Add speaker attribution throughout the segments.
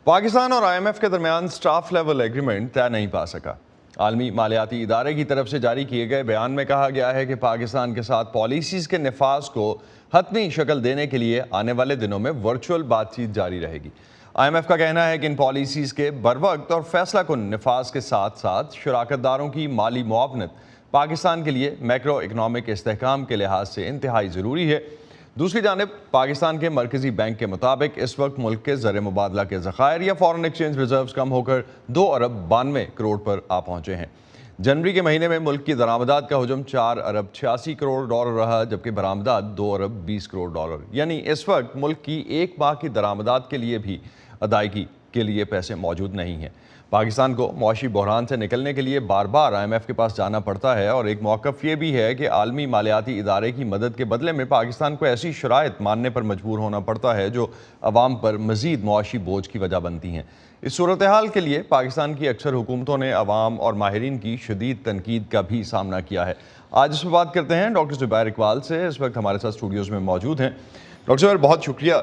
Speaker 1: پاکستان اور IMF کے درمیان سٹاف لیول ایگریمنٹ طے نہیں پا سکا۔ عالمی مالیاتی ادارے کی طرف سے جاری کیے گئے بیان میں کہا گیا ہے کہ پاکستان کے ساتھ پالیسیز کے نفاذ کو حتمی شکل دینے کے لیے آنے والے دنوں میں ورچوئل بات چیت جاری رہے گی۔ IMF کا کہنا ہے کہ ان پالیسیز کے بروقت اور فیصلہ کن نفاذ کے ساتھ ساتھ شراکت داروں کی مالی معاونت پاکستان کے لیے میکرو اکنامک استحکام کے لحاظ سے انتہائی ضروری ہے۔ دوسری جانب پاکستان کے مرکزی بینک کے مطابق اس وقت ملک کے زر مبادلہ کے ذخائر یا فارن ایکسچینج ریزروز کم ہو کر 2 ارب 92 کروڑ پر آ پہنچے ہیں۔ جنوری کے مہینے میں ملک کی درآمدات کا حجم 4 ارب 86 کروڑ ڈالر رہا، جبکہ برآمدات 2 ارب 20 کروڑ ڈالر، یعنی اس وقت ملک کی ایک ماہ کی درآمدات کے لیے بھی ادائیگی کے لیے پیسے موجود نہیں ہیں۔ پاکستان کو معاشی بحران سے نکلنے کے لیے بار بار IMF کے پاس جانا پڑتا ہے، اور ایک موقف یہ بھی ہے کہ عالمی مالیاتی ادارے کی مدد کے بدلے میں پاکستان کو ایسی شرائط ماننے پر مجبور ہونا پڑتا ہے جو عوام پر مزید معاشی بوجھ کی وجہ بنتی ہیں۔ اس صورتحال کے لیے پاکستان کی اکثر حکومتوں نے عوام اور ماہرین کی شدید تنقید کا بھی سامنا کیا ہے۔ آج اس پر بات کرتے ہیں ڈاکٹر زبیر اقبال سے، اس وقت ہمارے ساتھ اسٹوڈیوز میں موجود ہیں۔ ڈاکٹر صاحب بہت شکریہ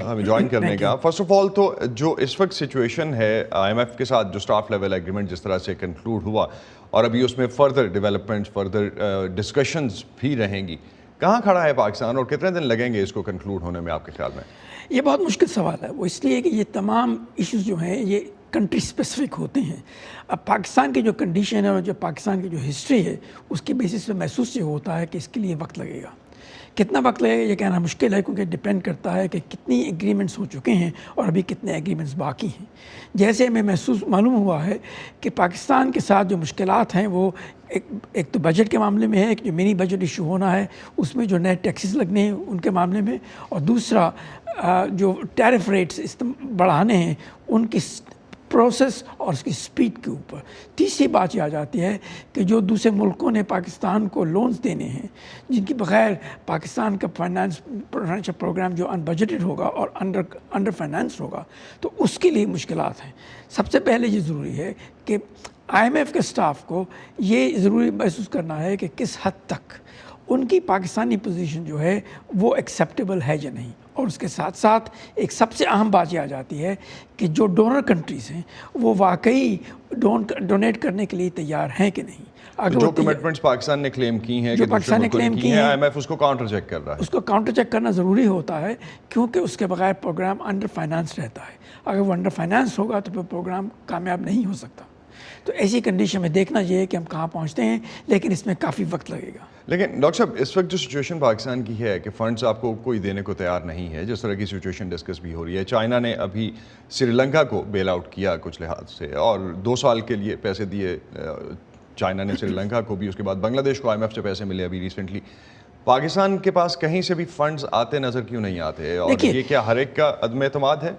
Speaker 1: ہمیں جوائن کرنے کا۔ فرسٹ آف آل تو جو اس وقت سچویشن ہے IMF کے ساتھ جو سٹاف لیول ایگریمنٹ جس طرح سے کنکلوڈ ہوا، اور ابھی اس میں فردر ڈیولپمنٹس فردر ڈسکشنز بھی رہیں گی، کہاں کھڑا ہے پاکستان اور کتنے دن لگیں گے اس کو کنکلوڈ ہونے میں آپ کے خیال میں؟
Speaker 2: یہ بہت مشکل سوال ہے، وہ اس لیے کہ یہ تمام ایشوز جو ہیں یہ کنٹری اسپیسیفک ہوتے ہیں۔ اب پاکستان کی جو کنڈیشن ہے اور جو پاکستان کی جو ہسٹری ہے اس کی بیسس پہ محسوس یہ ہوتا ہے کہ اس کے لیے وقت لگے گا۔ کتنا وقت لگے گا یہ کہنا مشکل ہے، کیونکہ ڈپینڈ کرتا ہے کہ کتنی ایگریمنٹس ہو چکے ہیں اور ابھی کتنے ایگریمنٹس باقی ہیں۔ جیسے ہمیں معلوم ہوا ہے کہ پاکستان کے ساتھ جو مشکلات ہیں وہ ایک تو بجٹ کے معاملے میں ہے، ایک جو منی بجٹ ایشو ہونا ہے اس میں جو نئے ٹیکسز لگنے ہیں ان کے معاملے میں، اور دوسرا جو ٹیرف ریٹس بڑھانے ہیں ان کی پروسیس اور اس کی سپیڈ کے اوپر۔ تیسری بات یہ آ جاتی ہے کہ جو دوسرے ملکوں نے پاکستان کو لونز دینے ہیں جن کی بغیر پاکستان کا فائنینشل پروگرام جو ان بجٹڈ ہوگا اور انڈر فائنانس ہوگا تو اس کے لیے مشکلات ہیں۔ سب سے پہلے یہ ضروری ہے کہ IMF کے سٹاف کو یہ ضروری محسوس کرنا ہے کہ کس حد تک ان کی پاکستانی پوزیشن جو ہے وہ ایکسیپٹیبل ہے یا نہیں، اور اس کے ساتھ ساتھ ایک سب سے اہم بات یہ آ جاتی ہے کہ جو ڈونر کنٹریز ہیں وہ واقعی ڈونیٹ کرنے کے لیے تیار ہیں کہ نہیں۔ اگر
Speaker 1: جو کمٹمنٹس پاکستان نے کلیم کی ہیں کہ
Speaker 2: پاکستان نے کلیم کی ہیں
Speaker 1: IMF اس کو کاؤنٹر چیک کر رہا ہے۔
Speaker 2: اس کو کاؤنٹر چیک کرنا ضروری ہوتا ہے، کیونکہ اس کے بغیر پروگرام انڈر فائنانس رہتا ہے۔ اگر وہ انڈر فائنانس ہوگا تو پھر پروگرام کامیاب نہیں ہو سکتا۔ تو ایسی کنڈیشن میں دیکھنا یہ ہے کہ ہم کہاں پہنچتے ہیں، لیکن اس میں کافی وقت لگے گا۔
Speaker 1: لیکن ڈاکٹر صاحب اس وقت جو سچویشن پاکستان کی ہے کہ فنڈز آپ کو کوئی دینے کو تیار نہیں ہے، جس طرح کی سچویشن ڈسکس بھی ہو رہی ہے، چائنا نے ابھی سری لنکا کو بیل آؤٹ کیا کچھ لحاظ سے، اور 2 سال کے لیے پیسے دیے چائنا نے سری لنکا کو بھی، اس کے بعد بنگلہ دیش کو IMF سے پیسے ملے ابھی ریسنٹلی۔ پاکستان کے پاس کہیں سے بھی فنڈز آتے نظر کیوں نہیں آتے، اور یہ کیا ہر ایک کا عدم اعتماد ہے؟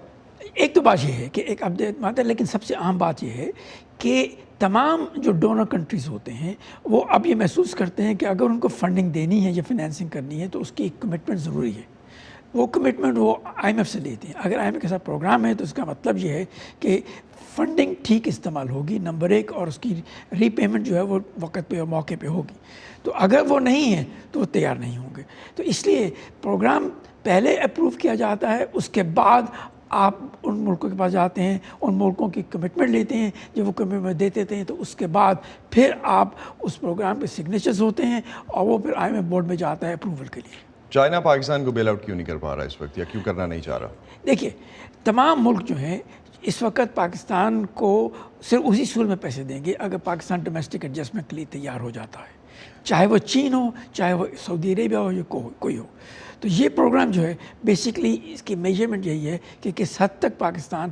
Speaker 2: ایک تو بات یہ ہے کہ ایک عدم اعتماد ہے، لیکن سب سے اہم بات یہ ہے کہ تمام جو ڈونر کنٹریز ہوتے ہیں وہ اب یہ محسوس کرتے ہیں کہ اگر ان کو فنڈنگ دینی ہے یا فنانسنگ کرنی ہے تو اس کی ایک کمٹمنٹ ضروری ہے۔ وہ کمٹمنٹ وہ IMF سے لیتے ہیں۔ اگر IMF کے ساتھ پروگرام ہے تو اس کا مطلب یہ ہے کہ فنڈنگ ٹھیک استعمال ہوگی، نمبر 1، اور اس کی ری پیمنٹ جو ہے وہ وقت پہ اور موقع پہ ہوگی۔ تو اگر وہ نہیں ہے تو وہ تیار نہیں ہوں گے۔ تو اس لیے پروگرام پہلے اپروو کیا جاتا ہے، اس کے بعد آپ ان ملکوں کے پاس جاتے ہیں، ان ملکوں کی کمٹمنٹ لیتے ہیں، جب وہ کمٹمنٹ دیتے ہیں تو اس کے بعد پھر آپ اس پروگرام پہ سگنیچرز ہوتے ہیں اور وہ پھر IMF بورڈ میں جاتا ہے اپروول کے لیے۔
Speaker 1: چائنا پاکستان کو بیل آؤٹ کیوں نہیں کر پا رہا اس وقت، یا کیوں کرنا نہیں چاہ رہا؟
Speaker 2: دیکھیے تمام ملک جو ہیں اس وقت پاکستان کو صرف اسی صورت میں پیسے دیں گے اگر پاکستان ڈومیسٹک ایڈجسٹمنٹ کے لیے تیار ہو جاتا ہے، چاہے وہ چین ہو، چاہے وہ سعودی عربیہ ہو یا کوئی ہو۔ تو یہ پروگرام جو ہے بیسکلی اس کی میجرمنٹ یہی ہے کہ کس حد تک پاکستان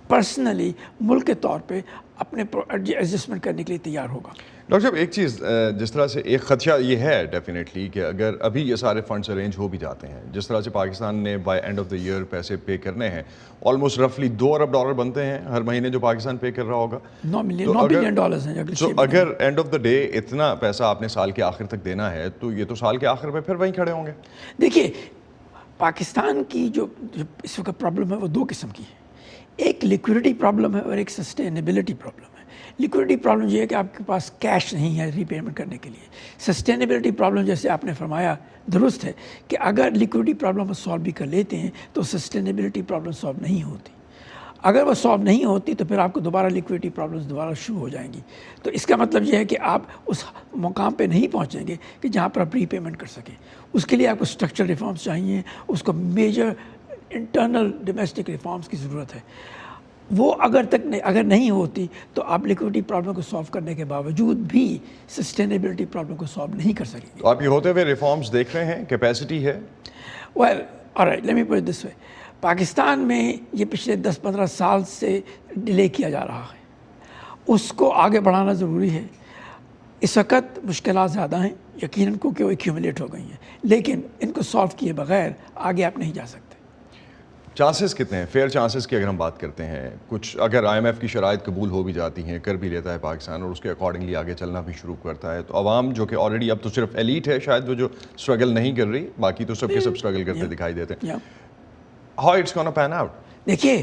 Speaker 2: پرسنلی ملک کے طور پہ اپنے ایڈجسٹمنٹ کرنے کے لیے تیار ہوگا۔
Speaker 1: ڈاکٹر صاحب ایک چیز جس طرح سے ایک خدشہ یہ ہے ڈیفینیٹلی کہ اگر ابھی یہ سارے فنڈز ارینج ہو بھی جاتے ہیں، جس طرح سے پاکستان نے by end of the year پیسے پے کرنے ہیں، آلموسٹ رفلی 2 ارب ڈالر بنتے ہیں ہر مہینے جو پاکستان پے کر رہا ہوگا۔
Speaker 2: 9 بلین ڈالرز ہیں۔
Speaker 1: تو اگر اینڈ آف دا ڈے اتنا پیسہ آپ نے سال کے آخر تک دینا ہے تو یہ تو سال کے آخر پہ پھر وہیں کھڑے ہوں گے۔
Speaker 2: دیکھیے پاکستان کی جو اس وقت پرابلم ہے وہ 2 قسم کی ہے، ایک لیکوڈیٹی پرابلم ہے اور ایک سسٹینیبلٹی پرابلم ہے۔ لیکوڈیٹی پرابلم یہ ہے کہ آپ کے پاس کیش نہیں ہے ری پیمنٹ کرنے کے لیے۔ سسٹینیبلٹی پرابلم جیسے آپ نے فرمایا درست ہے کہ اگر لیکوڈیٹی پرابلم سالو بھی کر لیتے ہیں تو سسٹینیبلٹی پرابلم سالو نہیں ہوتی۔ اگر وہ سالو نہیں ہوتی تو پھر آپ کو دوبارہ لیکوڈیٹی پرابلمس دوبارہ شروع ہو جائیں گی. تو اس کا مطلب یہ ہے کہ آپ اس مقام پہ نہیں پہنچیں گے کہ جہاں پر آپ ری پیمنٹ کر سکیں. اس کے لیے آپ کو اسٹرکچر ریفارمس چاہیے, اس کو میجر انٹرنل ڈومیسٹک ریفارمس کی ضرورت ہے. وہ اگر نہیں ہوتی تو آپ لیکوڈیٹی پرابلم کو سالو کرنے کے باوجود بھی سسٹینیبلٹی پرابلم کو سالو نہیں کر سکیں گے.
Speaker 1: تو آپ یہ ہوتے ہوئے ریفارمز دیکھ رہے ہیں, کیپیسٹی ہے؟
Speaker 2: Well alright let me put it this way. Pakistan میں یہ پچھلے 10-15 سال سے ڈیلے کیا جا رہا ہے, اس کو آگے بڑھانا ضروری ہے. اس وقت مشکلات زیادہ ہیں یقیناً کیونکہ وہ ایکیومولیٹ ہو گئی ہیں, لیکن ان کو سالو کیے بغیر آگے آپ نہیں جا سکتے.
Speaker 1: چانسز کتنے ہیں, فیئر چانسز کی اگر ہم بات کرتے ہیں, کچھ اگر آئی ایم ایف کی شرائط قبول ہو بھی جاتی ہیں, کر بھی لیتا ہے پاکستان اور اس کے اکارڈنگلی آگے چلنا بھی شروع کرتا ہے, تو عوام جو کہ آلریڈی اب تو صرف ایلیٹ ہے شاید وہ جو اسٹرگل نہیں کر رہی, باقی تو سب کے سب اسٹرگل کرتے دکھائی دیتے ہیں. How it's gonna pan out?
Speaker 2: دیکھیے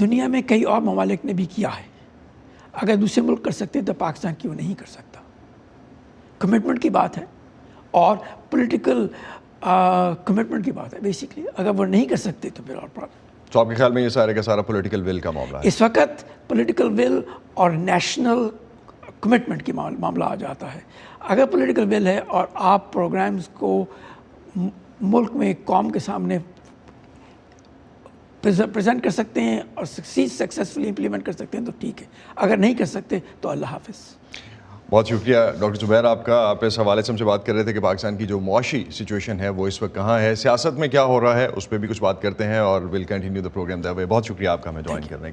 Speaker 2: دنیا میں کئی اور ممالک نے بھی کیا ہے, اگر دوسرے ملک کر سکتے ہیں تو پاکستان کیوں نہیں کر سکتا؟ کمٹمنٹ کی بات ہے اور پولیٹیکل کمٹمنٹ کی بات ہے بیسکلی. اگر وہ نہیں کر سکتے تو پھر اور پرابلم.
Speaker 1: تو آپ کے خیال میں یہ سارے کا سارا پولیٹیکل ول کا معاملہ ہے؟
Speaker 2: اس وقت پولیٹیکل ول اور نیشنل کمٹمنٹ کی معاملہ آ جاتا ہے. اگر پولیٹیکل ول ہے اور آپ پروگرامز کو ملک میں قوم کے سامنے پریزنٹ کر سکتے ہیں اور سکسیزفلی امپلیمنٹ کر سکتے ہیں تو ٹھیک ہے, اگر نہیں کر سکتے تو اللہ حافظ.
Speaker 1: بہت شکریہ ڈاکٹر زبیر آپ کا. آپ اس حوالے سے ہم سے بات کر رہے تھے کہ پاکستان کی جو معاشی سچویشن ہے وہ اس وقت کہاں ہے, سیاست میں کیا ہو رہا ہے, اس پہ بھی کچھ بات کرتے ہیں اور will continue the program that way. بہت شکریہ آپ کا ہمیں جوائن کرنے کا.